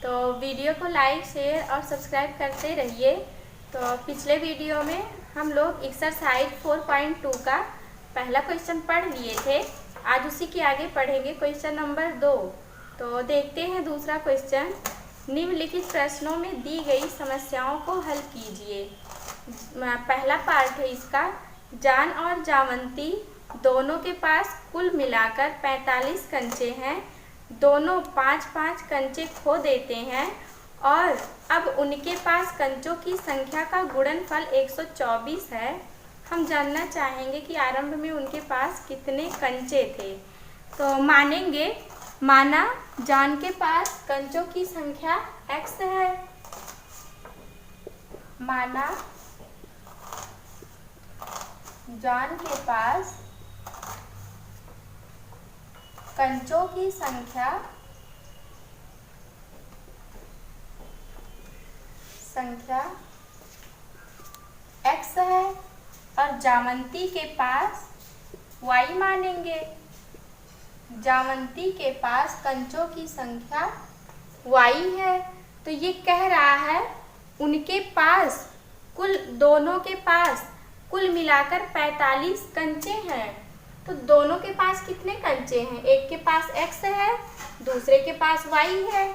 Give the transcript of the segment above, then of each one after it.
तो वीडियो को like share और सब्सक्राइब करते रहिए। तो पिछले वीडियो में हम लोग एक्सरसाइज 4.2 का पहला क्वेश्चन पढ़ लिए थे। आज उसी के आगे पढ़ेंगे क्वेश्चन नंबर 2। तो देखते हैं दूसरा क्वेश्चन। निम्नलिखित प्रश्नों में दी गई समस्याओं को हल कीजिए। पहला पार्ट है इसका। जान और जावंती दोनों के पास कुल मिलाकर 45 कंचे हैं। दोनों 5-5 कंचे खो देते हैं और अब उनके पास कंचों की संख्या का गुणनफल 124 है। हम जानना चाहेंगे कि आरंभ में उनके पास कितने कंचे थे। तो माना जान के पास कंचों की संख्या x है। माना जान के पास कंचों की संख्या x है और जावंती के पास y मानेंगे। जावंती के पास कंचों की संख्या y है। तो ये कह रहा है उनके पास दोनों के पास कुल मिलाकर 45 कंचे हैं। तो दोनों के पास कितने कंचे हैं? एक के पास x है, दूसरे के पास y है।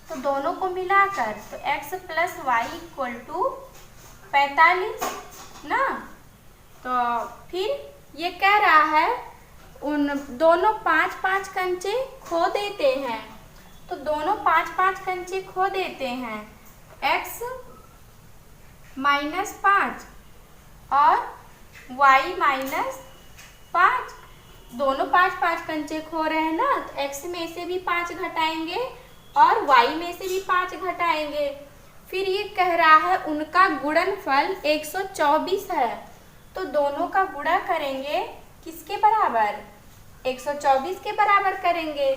तो दोनों को मिलाकर तो x + y = 45 ना। तो फिर ये कह रहा है उन दोनों 5-5 कंचे खो देते हैं। तो दोनों 5-5 कंचे खो देते हैं। x - 5 और y - 5। दोनों 5-5 कंचे खो रहे हैं ना। तो x में से भी 5 घटाएंगे और y में से भी 5 घटाएंगे। फिर ये कह रहा है उनका गुणनफल 124 है। तो दोनों का गुणा करेंगे किसके बराबर? 124 के बराबर करेंगे।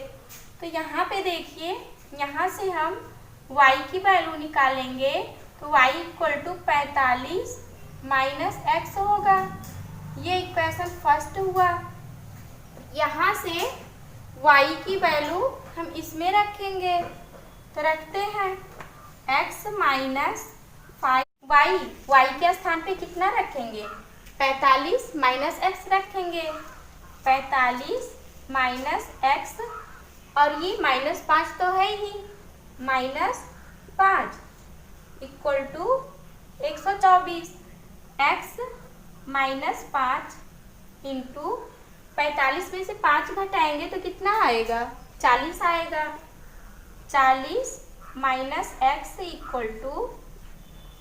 तो यहाँ पे देखिए, यहाँ से हम y की वैल्यू निकालेंगे तो y = 45 - x होगा। ये इक्वेशन फर्स्ट हुआ। यहाँ से y की वैल्यू हम इसमें रखेंगे। तो रखते हैं x - 5 y के स्थान पे कितना रखेंगे? 45 - x रखेंगे। 45 - x और ये -5 तो है ही, -5 = 124। x - 5 इंटू 45 में से 5 घटाएंगे तो कितना आएगा? 40 आएगा। 40 - x =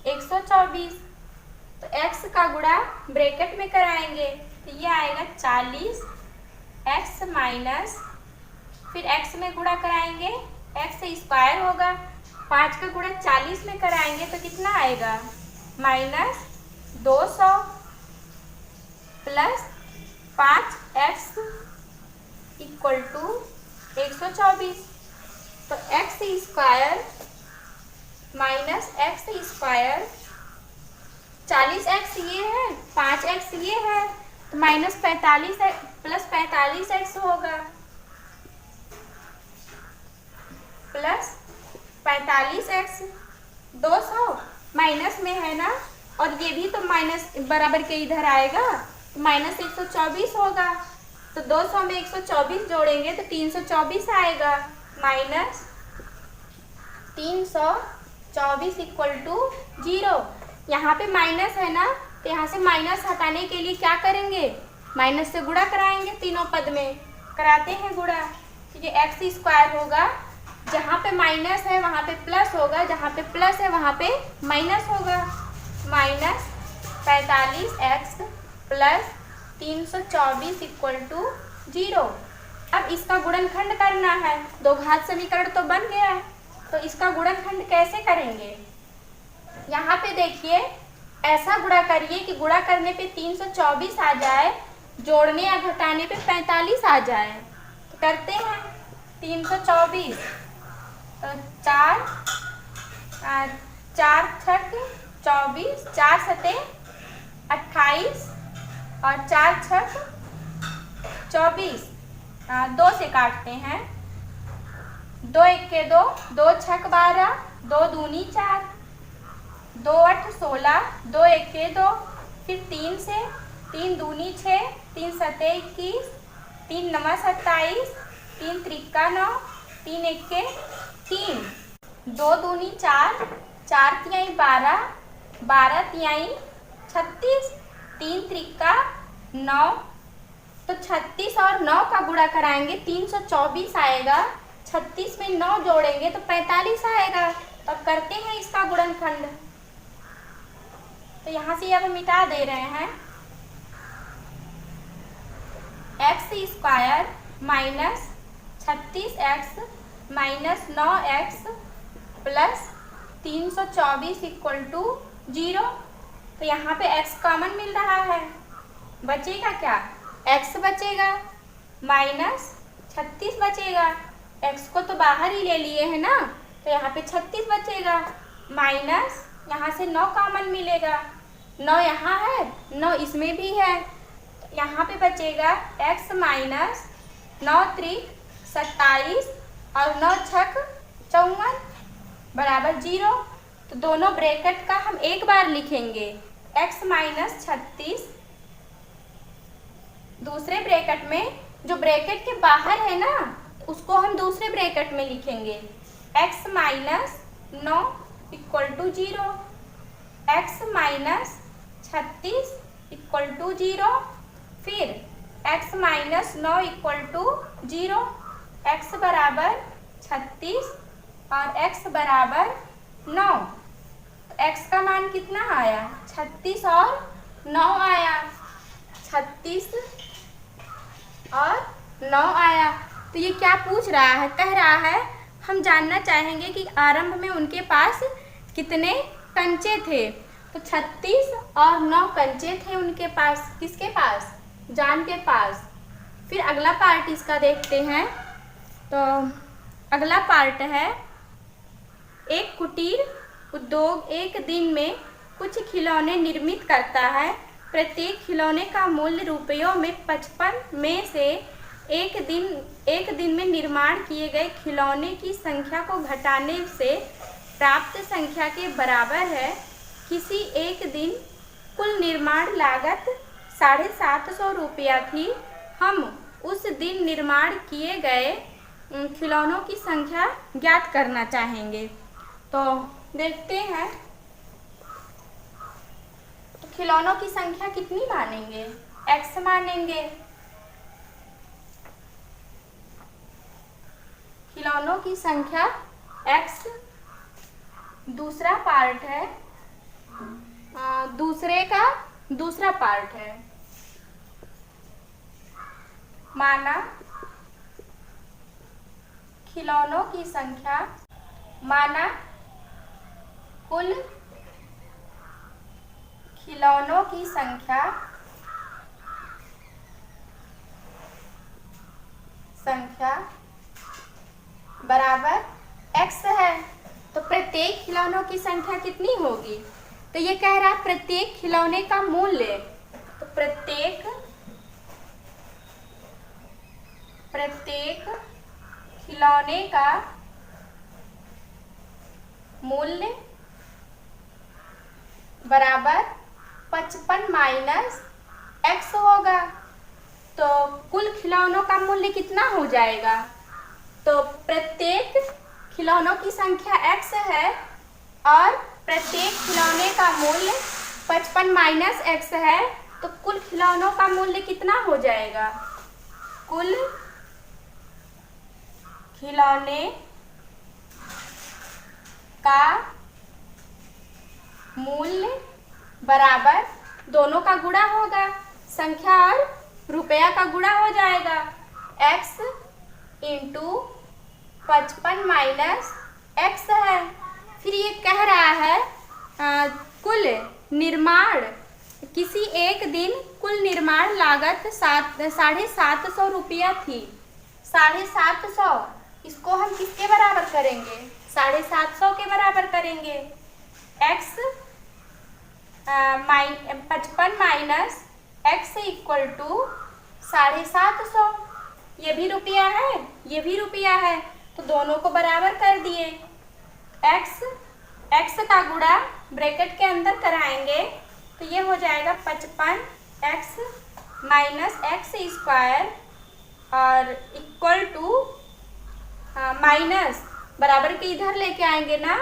124। तो x का गुणा ब्रैकेट में कराएंगे तो ये आएगा 40 x फिर x में गुणा कराएंगे x² होगा। 5 का गुणा 40 में कराएंगे तो कितना आएगा? -200 + 5x = 124। तो x² - x², 40x ये है, 5x ये है, तो -45 + 45x होगा प्लस 45x। 200 माइनस में है ना, और ये भी तो माइनस बराबर के इधर आएगा तो -124 होगा। तो 200 में 124 जोड़ेंगे तो 324 आएगा। -324 = 0। यहाँ पे माइनस है ना, तो यहाँ से माइनस हटाने के लिए क्या करेंगे? माइनस से गुणा कराएंगे। तीनों पद में कराते हैं गुणा। तो ये x² होगा। जहाँ पे माइनस है वहाँ पे प्लस होगा, जहाँ पे प्लस है वहाँ पे माइनस होगा। -45x + 324 = 0। अब इसका गुणनखंड करना है। दो घात समीकरण तो बन गया है, तो इसका गुणनखंड कैसे करेंगे? यहाँ पे देखिए, ऐसा गुणा करिए कि गुणा करने पे 324 आ जाए, जोड़ने या घटाने पे 45 आ जाए। तो करते हैं 324। तो 4 छक 24, 4 सते 28 और 4 छक 24। 2 से काटते हैं। दो इक्के दो, दो छक 12, दो दूनी 4, दो अठ 16, दो इक्के दो, फिर 3 से, 3 दूनी 6, 3 सते 21, 3 नवा 27, 3 त्रिका 9, 3 इक्के 3, दो दूनी 4, 4 तिहाई 12, 12 तिहाई 36, 3 त्रिका 9। तो 36 और 9 का गुणा कराएंगे 324 आएगा। 36 में 9 जोड़ेंगे तो 45 आएगा। तो अब करते हैं इसका गुणनखंड। तो यहाँ से अब मिटा दे रहे हैं। x² minus 36x minus 9x plus 324 equal to 0। तो यहाँ पे x कॉमन मिल रहा है, बचेगा क्या? x बचेगा माइनस 36 बचेगा। x को तो बाहर ही ले लिए है ना, तो यहाँ पे 36 बचेगा माइनस यहाँ से 9 कॉमन मिलेगा। 9 यहाँ है, 9 इसमें भी है, तो यहाँ पे बचेगा x माइनस 9 त्रिक 27 और 9 छक 54 बराबर 0। तो दोनों ब्रैकेट का हम एक बार लिखेंगे, x माइनस 36, दूसरे ब्रैकेट में जो ब्रैकेट के बाहर है ना उसको हम दूसरे ब्रैकेट में लिखेंगे, x minus 9 equal to 0, x minus 36 equal to 0, फिर x minus 9 equal to 0, x बराबर 36 और x बराबर 9। x का मान कितना आया? 36 और 9 आया, 36 और 9 आया। तो ये क्या पूछ रहा है? कह रहा है हम जानना चाहेंगे कि आरंभ में उनके पास कितने कंचे थे। तो 36 और 9 कंचे थे उनके पास। किसके पास? जान के पास। फिर अगला पार्ट इसका देखते हैं। तो अगला पार्ट है, एक कुटीर उद्योग एक दिन में कुछ खिलौने निर्मित करता है। प्रत्येक खिलौने का मूल्य रुपयों में 55 में से एक दिन में निर्माण किए गए खिलौने की संख्या को घटाने से प्राप्त संख्या के बराबर है। किसी एक दिन कुल निर्माण लागत 750 रुपया थी। हम उस दिन निर्माण किए गए खिलौनों की संख्या ज्ञात करना चाहेंगे। तो देखते हैं, तो खिलौनों की संख्या कितनी मानेंगे? x मानेंगे। खिलौनों की संख्या x दूसरा पार्ट है, दूसरे का दूसरा पार्ट है। माना खिलौनों की संख्या, माना कुल खिलौनों की संख्या बराबर x है। तो प्रत्येक खिलौनों की संख्या कितनी होगी? तो ये कह रहा है प्रत्येक खिलौने का मूल्य। तो प्रत्येक खिलौने का मूल्य बराबर 55 माइनस x होगा। तो कुल खिलौनों का मूल्य कितना हो जाएगा? तो प्रत्येक खिलौनों की संख्या x है और प्रत्येक खिलौने का मूल्य 55 माइनस x है। तो कुल खिलौनों का मूल्य कितना हो जाएगा? कुल खिलौने का मूल्य बराबर, दोनों का गुणा होगा, संख्या और रुपया का गुणा हो जाएगा, x इंटू 55 माइनस x है। फिर ये कह रहा है कुल निर्माण, किसी एक दिन कुल निर्माण लागत 750 रुपया थी। 750, इसको हम किसके बराबर करेंगे? 750 के बराबर करेंगे। x 55 minus x equal to 750। ये भी रुपया है, ये भी रुपया है, तो दोनों को बराबर कर दिए। x का गुणा ब्रैकेट के अंदर कराएंगे तो ये हो जाएगा 55x माइनस एक्स स्क्वायर और इक्वल टू माइनस बराबर के इधर लेके आएंगे ना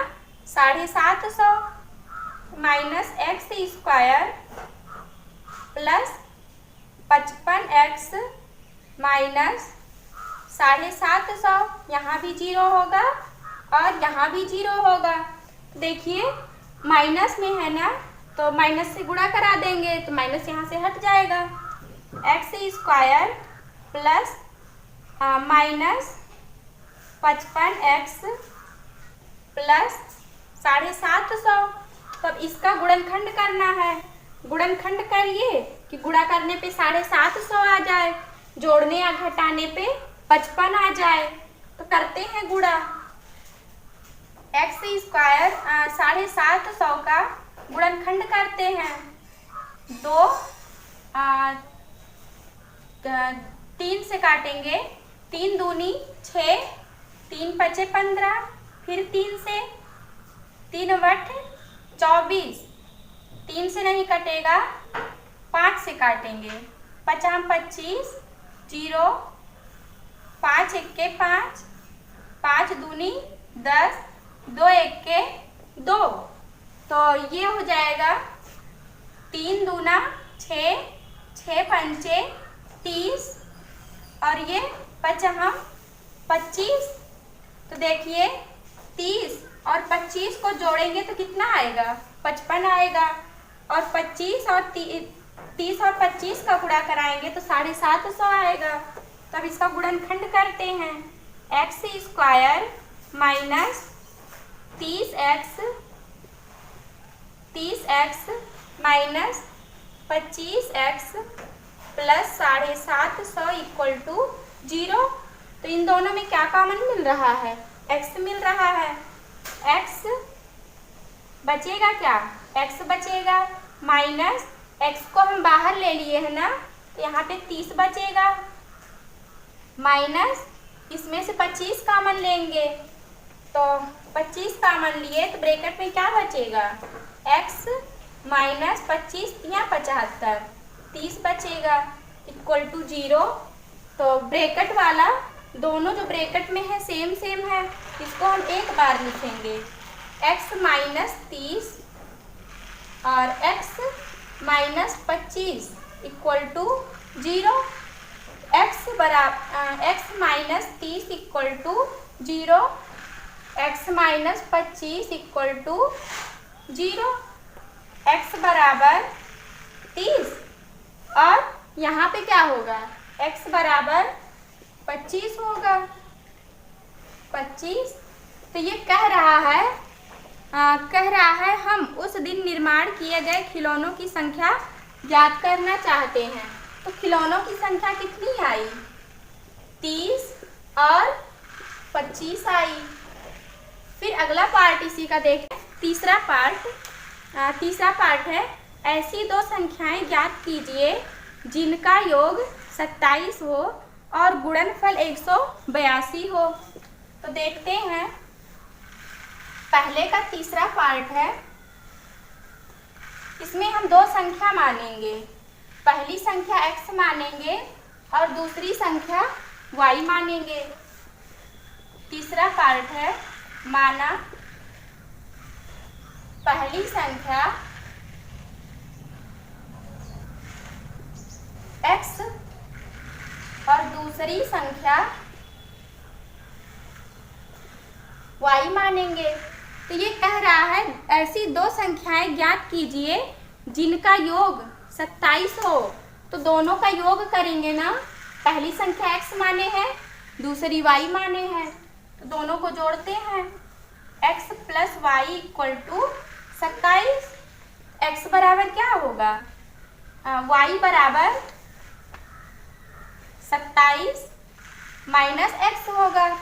750 minus x square plus 55x minus 750। यहाँ भी 0 होगा और यहाँ भी 0 होगा। देखिए माइनस में है ना, तो माइनस से गुणा करा देंगे तो माइनस यहाँ से हट जाएगा। X square plus minus 55x plus 750। तब इसका गुणनखंड करना है। गुणनखंड करिए कि गुणा करने पे 750 आ जाए, जोड़ने या घटाने पे 55 आ जाए। तो करते हैं गुणा। एक्स स्क्वायर 750 का गुणनखंड करते हैं। 3 से काटेंगे, 3 दूनी 6, 3 पचे 15, फिर 3 से 3 वट 24, 3 से नहीं कटेगा 5 से काटेंगे। 5 25, 0, 5 1 5, 5 दूनी 10, 2 1 2। तो ये हो जाएगा 3 दूना 6, 6 पंचे 30 और ये 5 25। तो देखिए 30 और 25 को जोड़ेंगे तो कितना आएगा? 55 आएगा। और 25 और 30 और 25 का गुणा कराएंगे तो 750 आएगा। तो अब इसका गुणनखंड करते हैं। X square minus 30x minus 25x plus 750 equal to 0। तो इन दोनों में क्या कॉमन मिल रहा है? x मिल रहा है। x बचेगा क्या? x बचेगा माइनस x को हम बाहर ले लिए है ना, तो यहाँ पे 30 बचेगा माइनस इसमें से 25 कॉमन लेंगे तो 25 कॉमन लिए तो ब्रैकेट में क्या बचेगा? x माइनस 25 या 75, 30 बचेगा इक्वल टू 0। तो ब्रैकेट वाला दोनों जो ब्रैकेट में है सेम सेम है, इसको हम एक बार लिखेंगे। x माइनस 30 और x minus 25 equal to 0। x minus 30 equal to 0, x minus 25 equal to 0। x बराबर 30 और यहाँ पे क्या होगा? x बराबर 25 होगा। 25। तो ये कह रहा है हम उस दिन निर्माण किए गए खिलौनों की संख्या ज्ञात करना चाहते हैं। तो खिलौनों की संख्या कितनी आई? 30 और 25 आई। फिर अगला पार्ट इसी का देखें। तीसरा पार्ट है ऐसी दो संख्याएं ज्ञात कीजिए जिनका योग 27 हो और गुणनफल 182 हो। तो देखते हैं, पहले का तीसरा पार्ट है। इसमें हम दो संख्या मानेंगे। पहली संख्या x मानेंगे और दूसरी संख्या y मानेंगे। तीसरा पार्ट है, माना पहली संख्या x और दूसरी संख्या y मानेंगे। तो ये कह रहा है ऐसी दो संख्याएं ज्ञात कीजिए जिनका योग 27 हो। तो दोनों का योग करेंगे ना, पहली संख्या x माने है, दूसरी y माने है, तो दोनों को जोड़ते हैं। x plus y equal to 27। x बराबर क्या होगा? y बराबर 27 माइनस x होगा।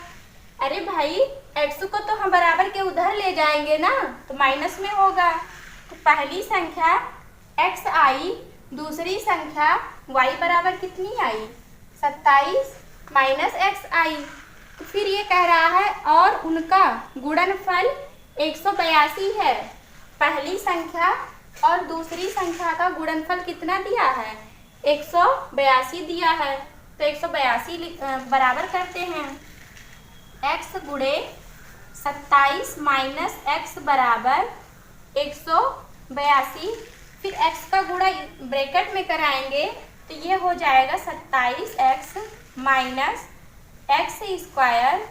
अरे भाई x को तो हम बराबर के उधर ले जाएंगे ना, तो माइनस में होगा। तो पहली संख्या x आई, दूसरी संख्या y बराबर कितनी आई? 27 माइनस x आई। तो फिर ये कह रहा है और उनका गुणनफल 182 है। पहली संख्या और दूसरी संख्या का गुणनफल कितना दिया है? 182 दिया है। तो 182 बराबर करते हैं x गुणे 27 माइनस x बराबर 182। फिर x का गुणा ब्रैकेट में कराएंगे तो ये हो जाएगा 27x माइनस एक्स स्क्वायर।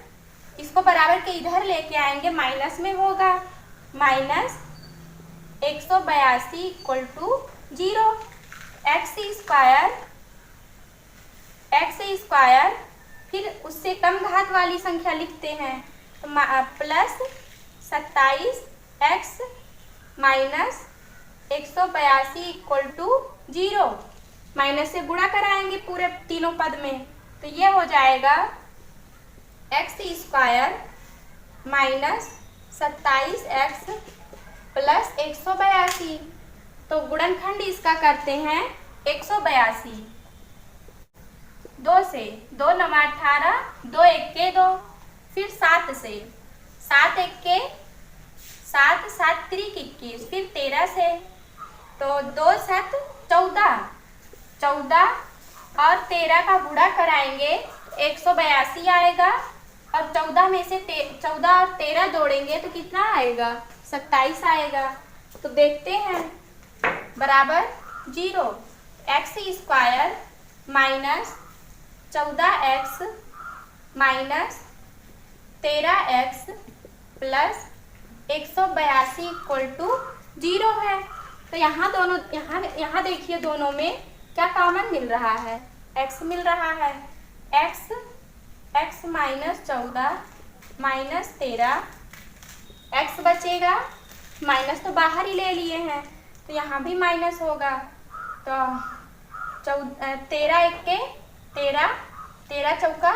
इसको बराबर के इधर लेके आएंगे, माइनस में होगा, minus 182 equal to 0। X square फिर उससे कम घात वाली संख्या लिखते हैं तो plus 27x minus 182 equal to 0। Minus से गुणा कराएंगे पूरे तीनों पद में तो ये हो जाएगा x square minus 27x plus 182। तो गुणनखंड इसका करते हैं 182। 2 से 2 9 18, 2 1 2, फिर 7 से 7 1 7 7 3 21, फिर 13 से तो 2 7 14, 14 और 13 का गुणा कराएंगे 182 आएगा और 14 में से 14 और 13 जोड़ेंगे तो कितना आएगा? 27 आएगा। तो देखते हैं बराबर 0। X square minus 14x minus 13x plus 182 equal to 0 है। तो यहाँ देखिए दोनों में क्या कॉमन मिल रहा है? x मिल रहा है। x माइनस 14 माइनस 13, x बचेगा, माइनस तो बाहर ही ले लिए हैं तो यहाँ भी माइनस होगा। तो 13 1 13, 13 चौका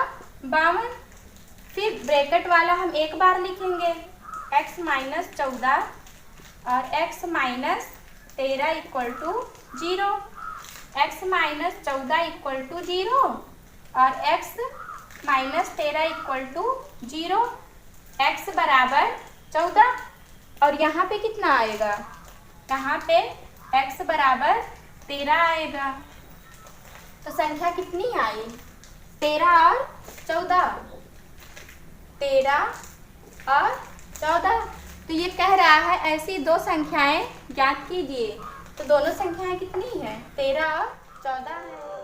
52। फिर ब्रैकेट वाला हम एक बार लिखेंगे x माइनस 14 और x minus 13 equal to 0। x minus 14 equal to 0 और x minus 13 equal to 0। x बराबर 14 और यहाँ पे कितना आएगा? यहाँ पे x बराबर 13 आएगा। तो संख्या कितनी आई? 13 और 14, 13 और 14। तो ये कह रहा है ऐसी दो संख्याएं ज्ञात कीजिए। तो दोनों संख्याएं कितनी हैं? 13 और 14 है।